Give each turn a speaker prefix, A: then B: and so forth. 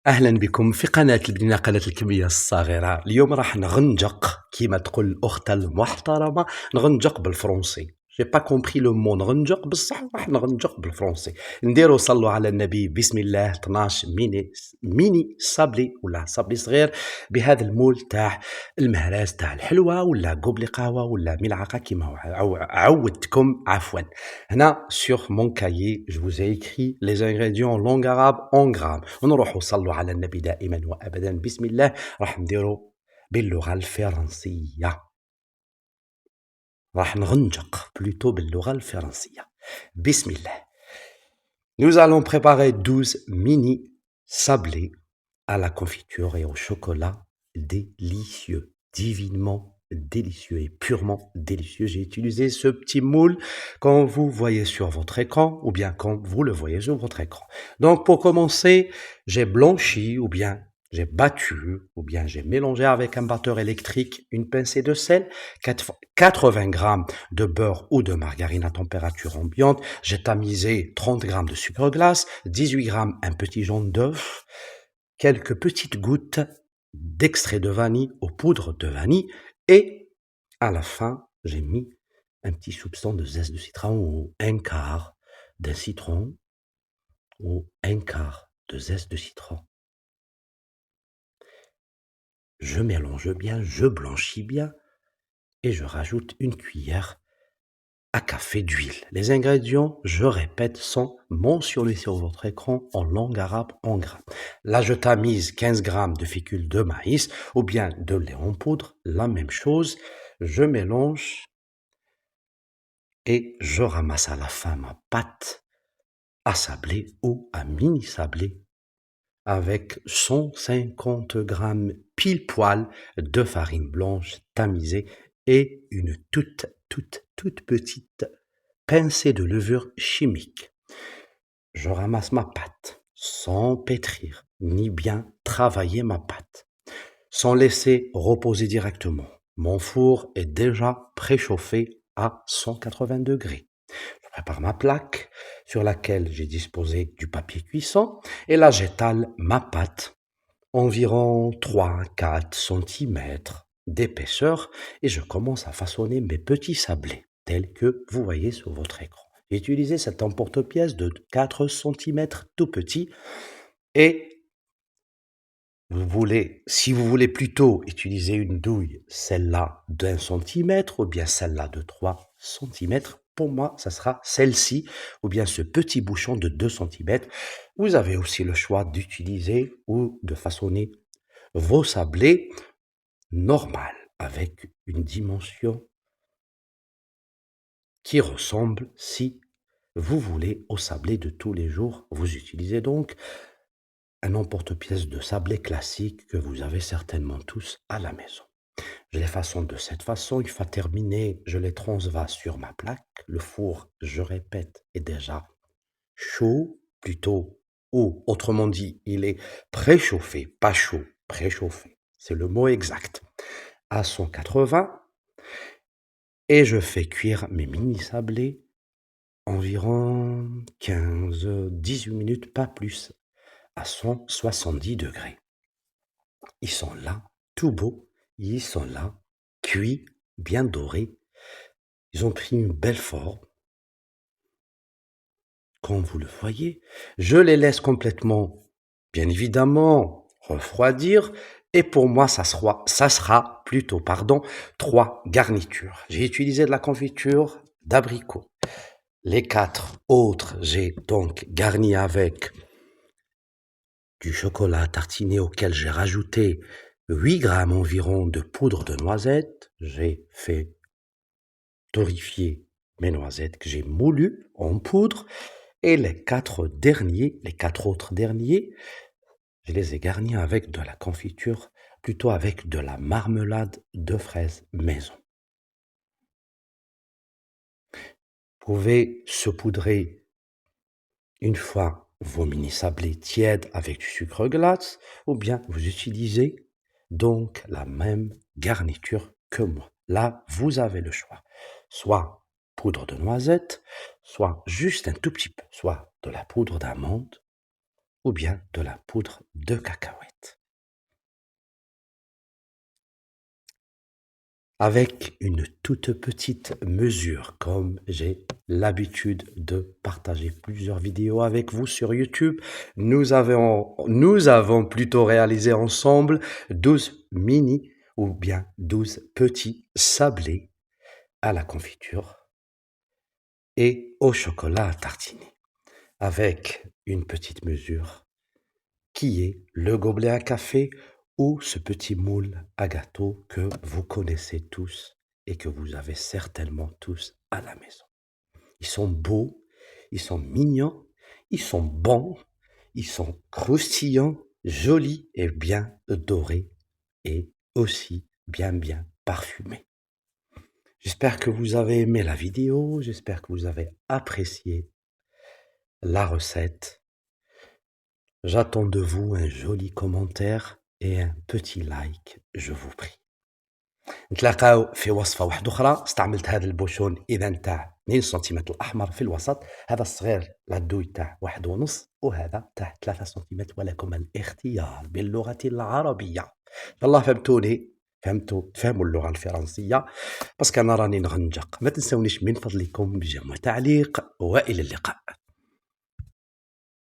A: أهلا بكم في قناة البناقلة الكمية الصغيرة. اليوم راح نغنجق كيما تقول الأخت المحترمة، نغنجق بالفرنسي. جي با كومبري لو مو نغنجق، بصح راح نغنجق بالفرنسي. نديرو صلوا على النبي بسم الله 12 ميني صابلي ولا صابلي صغير بهذا المول تاع المهراز تاع الحلوى ولا قبل قهوة ولا ملعقة كيما عودتكم عفوا. هنا sur mon cahier je vous ai écrit les ingrédients en langue arabe en grammes. ونروحوا صلوا على النبي دائما وابدا بسم الله. راح نديروا باللغة الفرنسية، راح نغنجق plutôt باللغة الفرنسية. بسم الله. Nous allons préparer 12 mini sablés à la confiture et au chocolat délicieux, divinement délicieux et purement délicieux. J'ai utilisé ce petit moule quand vous voyez sur votre écran ou bien quand vous le voyez sur votre écran. Donc pour commencer, j'ai blanchi ou bien j'ai battu ou bien j'ai mélangé avec un batteur électrique une pincée de sel, 80 grammes de beurre ou de margarine à température ambiante. J'ai tamisé 30 grammes de sucre glace, 18 grammes un petit jaune d'œuf, quelques petites gouttes d'extrait de vanille aux poudres de vanille et à la fin, j'ai mis un petit soupçon de zeste de citron ou un quart d'un citron ou un quart de zeste de citron. Je mélange bien, je blanchis bien et je rajoute une cuillère à café d'huile. Les ingrédients, je répète, sont mentionnés sur votre écran en langue arabe en grammes. Là, je tamise 15 grammes de fécule de maïs ou bien de lait en poudre, la même chose. Je mélange et je ramasse à la fin ma pâte à sabler ou à mini sabler avec 150 grammes pile poil de farine blanche tamisée et une toute petite pincée de levure chimique. Je ramasse ma pâte sans pétrir ni bien travailler ma pâte, sans laisser reposer directement. Mon four est déjà préchauffé à 180 degrés. Je prépare ma plaque sur laquelle j'ai disposé du papier cuisson et là j'étale ma pâte environ 3-4 cm d'épaisseur et je commence à façonner mes petits sablés tels que vous voyez sur votre écran. J'ai utilisé cet emporte-pièce de 4 cm tout petit et si vous voulez plutôt utiliser une douille, celle-là d'1 centimètre ou bien celle-là de 3 centimètres, pour moi, ça sera celle-ci ou bien ce petit bouchon de 2 centimètres. Vous avez aussi le choix d'utiliser ou de façonner vos sablés normales avec une dimension qui ressemble, si vous voulez, au sablé de tous les jours. Vous utilisez donc un emporte-pièce de sablé classique que vous avez certainement tous à la maison. Je les façonne de cette façon. Une fois terminé, je les transvase sur ma plaque. Le four, je répète, est déjà chaud, plutôt, ou autrement dit, il est préchauffé, pas chaud, préchauffé. C'est le mot exact. À 180, et je fais cuire mes mini sablés environ 15-18 minutes, pas plus, à 170 degrés. Ils sont là, tout beaux, ils sont là, cuits, bien dorés. Ils ont pris une belle forme. Comme vous le voyez, je les laisse complètement, bien évidemment, refroidir. Et pour moi, ça sera plutôt, 3 garnitures. J'ai utilisé de la confiture d'abricot. Les 4 autres, j'ai donc garni avec du chocolat tartiné auquel j'ai rajouté 8 grammes environ de poudre de noisette. J'ai fait torréfier mes noisettes que j'ai moulues en poudre. Et les 4 autres derniers, je les ai garnis avec de la confiture, plutôt avec de la marmelade de fraises maison. Vous pouvez saupoudrer une fois vos mini sablés tièdes avec du sucre glace, ou bien vous utilisez donc la même garniture que moi. Là, vous avez le choix. Soit poudre de noisette, soit juste un tout petit peu, soit de la poudre d'amande, ou bien de la poudre de cacahuète. Avec une toute petite mesure, comme j'ai l'habitude de partager plusieurs vidéos avec vous sur YouTube, nous avons plutôt réalisé ensemble 12 mini ou bien 12 petits sablés à la confiture et au chocolat à tartiner, avec une petite mesure qui est le gobelet à café ou ce petit moule à gâteau que vous connaissez tous et que vous avez certainement tous à la maison. Ils sont beaux, ils sont mignons, ils sont bons, ils sont croustillants, jolis et bien dorés et aussi bien parfumés. J'espère que vous avez aimé la vidéo, j'espère que vous avez apprécié la recette. J'attends de vous un joli commentaire et un petit like, je vous prie. نتلاقاو في وصفة واحدة أخرى. استعملت هذا البوشون إذا نتاع 2 سنتيمتر الأحمر في الوسط، هذا الصغير العدوي تاع 1.5 وهذا تاع 3 سنتيمتر، ولكم الاختيار باللغة العربية. إن شاء الله فهمتوني، تفهموا اللغة الفرنسية، باسكو أنا راني نغنجق. ما تنسونيش من فضلكم بجمع تعليق، وإلى اللقاء.